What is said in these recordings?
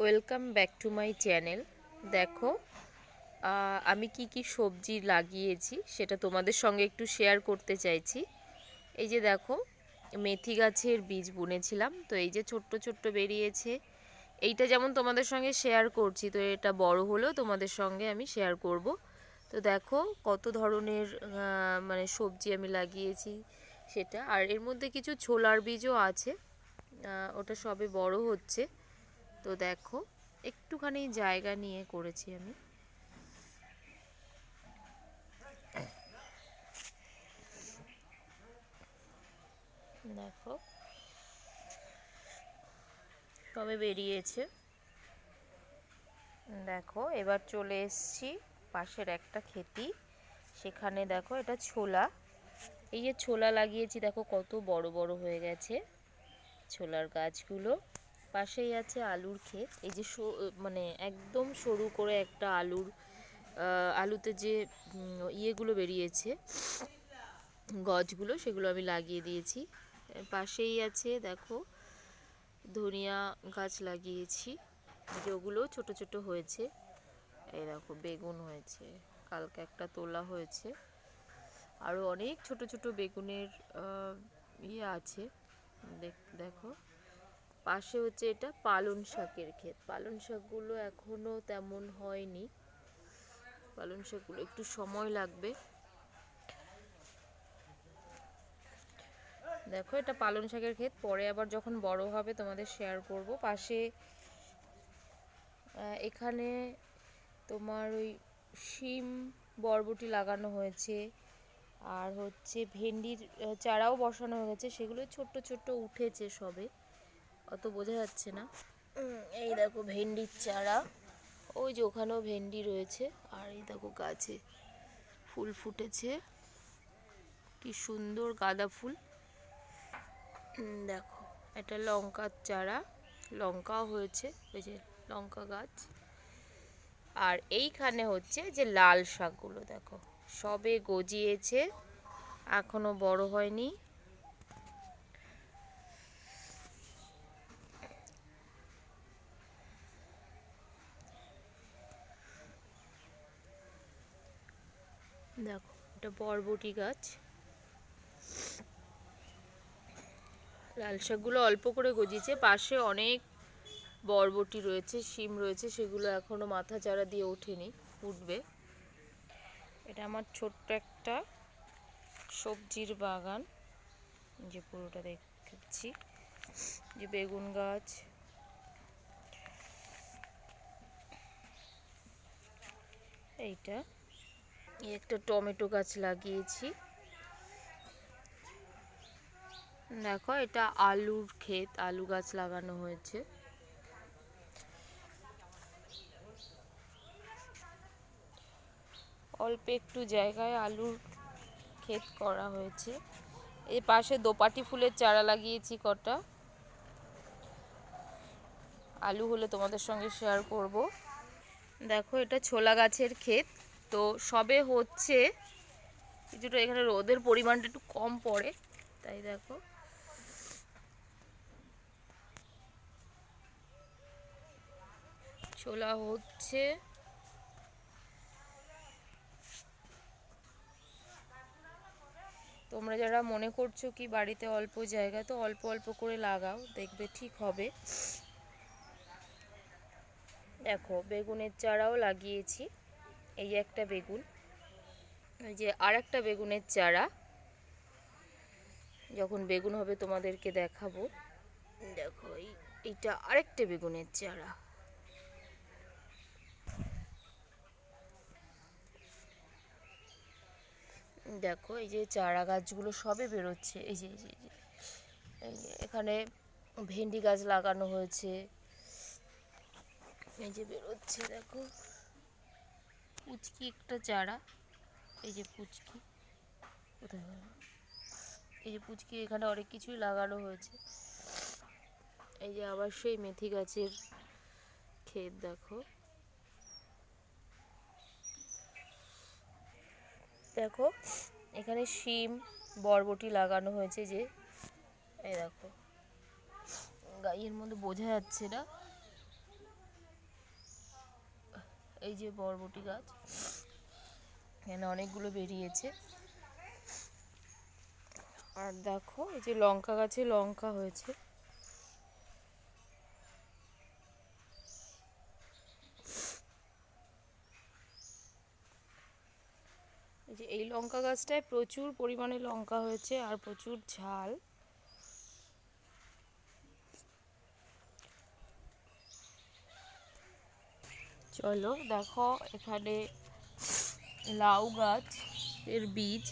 Welcome back to my channel. দেখো আমি কি সবজি লাগিয়েছি সেটা তোমাদের সঙ্গে একটু শেয়ার করতে চাইছি। এই যে দেখো, মেথি গাছের বীজ বুনেছিলাম, তো এই যে ছোট্ট ছোট্ট বেরিয়েছে। এইটা যেমন তোমাদের সঙ্গে শেয়ার করছি, তো এটা বড় হলেও তোমাদের সঙ্গে আমি শেয়ার করব। তো দেখো কত ধরনের মানে সবজি আমি লাগিয়েছি সেটা। আর এর মধ্যে কিছু ছোলার বীজও আছে, ওটা সবে বড় হচ্ছে। তো দেখো একটুখানি জায়গা নিয়ে করেছি আমি। দেখো সবে বেরিয়েছে। দেখো এবার চলে এসছি পাশের একটা ক্ষেতি, সেখানে দেখো এটা ছোলা। এই যে ছোলা লাগিয়েছি, দেখো কত বড় বড় হয়ে গেছে ছোলার গাছগুলো। পাশেই আছে আলুর ক্ষেত। এই যে মানে একদম সরু করে একটা আলুতে যে ইয়েগুলো বেরিয়েছে, গছগুলো, সেগুলো আমি লাগিয়ে দিয়েছি। পাশেই আছে দেখো ধনিয়া গাছ লাগিয়েছি, যেগুলো ছোট ছোট হয়েছে। এই দেখো বেগুন হয়েছে, কালকে একটা তোলা হয়েছে। আরও অনেক ছোট ছোট বেগুনের ইয়ে আছে। দেখো পাশে হচ্ছে এটা পালং শাকের ক্ষেত। পালং শাকগুলো এখনো তেমন হয়নি, পালং শাকগুলো একটু সময় লাগবে। দেখো এটা পালং শাকের ক্ষেত, পরে আবার যখন বড় হবে তোমাদের শেয়ার করব। পাশে এখানে তোমার ওই শিম বরবটি লাগানো হয়েছে, আর হচ্ছে ভেন্ডির চারাও বসানো হয়েছে, সেগুলো ছোট্ট ছোট্ট উঠেছে সবে, অত বোঝা যাচ্ছে না। এই দেখো ভেন্ডির চারা, ওই যে ওখানেও ভেন্ডি রয়েছে। আর এই দেখো গাছে ফুল ফুটেছে, কি সুন্দর গাঁদা ফুল। দেখো এটা লঙ্কার চারা, লঙ্কাও হয়েছে, ওই যে লঙ্কা গাছ। আর এইখানে হচ্ছে যে লাল শাকগুলো, দেখো সবে গজিয়েছে, এখনো বড় হয়নি। দেখো এটা বরবটি গাছ। লাল শাকগুলো অল্প করে গজিয়েছে, পাশে অনেক বরবটি রয়েছে, শিম রয়েছে, সেগুলো এখনো মাথা চারা দিয়ে ওঠেনি, উঠবে। এটা আমার ছোট্ট একটা সবজির বাগান, যে পুরোটা দেখছি, যে বেগুন গাছ, এইটা এই একটা টমেটো গাছ লাগিয়েছি। দেখো এটা আলুর ক্ষেত, আলু গাছ লাগানো হয়েছে। অল্প একটু জায়গায় আলুর ক্ষেত করা হয়েছে। এই পাশে দোপাটি ফুলের চারা লাগিয়েছি কটা, আলু হলে তোমাদের সঙ্গে শেয়ার করব। দেখো এটা ছোলা গাছের ক্ষেত, তো সবে হচ্ছে কিছুটা। এখানে রোদের পরিমাণটা একটু কম পড়ে, তাই দেখো ছোলা হচ্ছে। তোমরা যারা মনে করছো কি বাড়িতে অল্প জায়গা, তো অল্প অল্প করে লাগাও, দেখবে ঠিক হবে। দেখো বেগুনের চারাও লাগিয়েছি, এই একটা বেগুন, এই যে আর একটা বেগুনের চারা, যখন বেগুন হবে তোমাদেরকে দেখাবো। দেখো এইটা আরেকটা বেগুনের চারা। দেখো এই যে চারা গাছগুলো সবে বেরোচ্ছে, এই যে এই যে এখানে ভেন্ডি গাছ লাগানো হয়েছে, এই যে বেরোচ্ছে। দেখো পুচকি একটা চারা, এই যে পুচকি কোথায় গেল, এই যে পুচকি, এখানে অনেক কিছুই লাগানো হয়েছে। এই যে আবার সেই মেথি গাছের ক্ষেত, দেখো দেখো এখানে শিম বরবটি লাগানো হয়েছে, যে এই দেখো গাইয়ের মধ্যে বোঝা যাচ্ছে না। এই যে বরবটি গাছ, এখানে অনেকগুলো বেরিয়েছে। আর দেখো এই যে লঙ্কা গাছে লঙ্কা হয়েছে। এই যে এই লঙ্কা গাছটায় প্রচুর পরিমাণে লঙ্কা হয়েছে আর প্রচুর ঝাল। চলো দেখো এখানে লাউ গাছ এর বীজ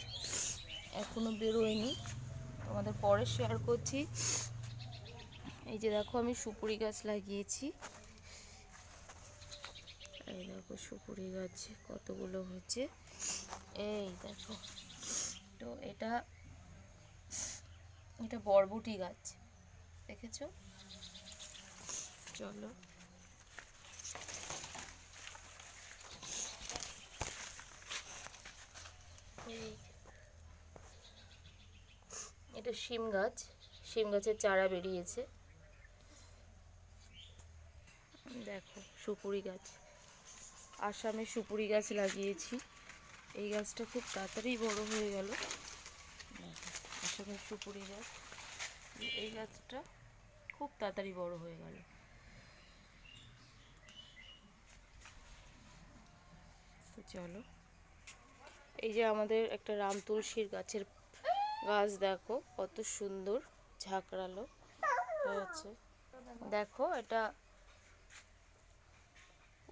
এখনো বেরোয়নি, তোমাদের পরে শেয়ার করছি। এই যে দেখো আমি সুপুরি গাছ লাগিয়েছি, এই দেখো সুপুরি গাছ কতগুলো হয়েছে, এই দেখো। তো এটা বরবটি গাছ, দেখেছো? চলো এটা শিম গাছ, শিম গাছের চারা বেরিয়েছে। দেখো সুপুরি গাছ, আসামে সুপুরি গাছ লাগিয়েছি, এই গাছটা খুব তাড়াতাড়ি বড় হয়ে গেল। আসামের সুপুরি গাছ, এই গাছটা খুব তাড়াতাড়ি বড় হয়ে গেল। তো চলো, এই যে আমাদের একটা রাম তুলসীর গাছের গাছ, দেখো কত সুন্দর ঝাঁকড়ালো হয়েছে। দেখো এটা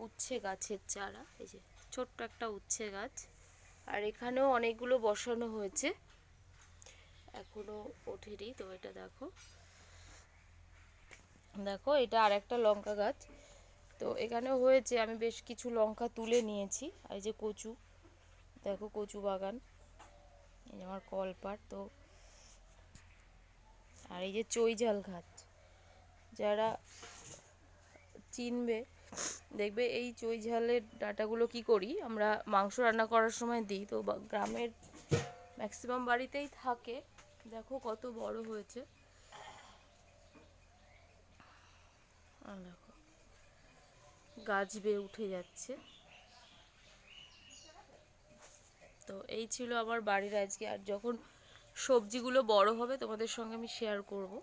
উচ্ছে গাছের চারা, এই যে ছোট্ট একটা উচ্ছে গাছ। আর এখানেও অনেকগুলো বসানো হয়েছে, এখনো ওঠেনি। তো এটা দেখো, দেখো এটা আর একটা লঙ্কা গাছ। তো এখানেও হয়েছে, আমি বেশ কিছু লঙ্কা তুলে নিয়েছি। এই যে কচু, দেখো কচু বাগান, এই যে আমার কলপাট। তো আর এই যে চৈঝাল গাছ, যারা চিনবে দেখবে এই চৈঝালের ডাঁটাগুলো কি করি আমরা মাংস রান্না করার সময় দিই। তো গ্রামের ম্যাক্সিমাম বাড়িতেই থাকে। দেখো কত বড় হয়েছে, দেখো গাছ বেয়ে উঠে যাচ্ছে। তো এই ছিল আমার বাড়ির আজকে, আর যখন সবজিগুলো বড় হবে তোমাদের সঙ্গে আমি শেয়ার করব।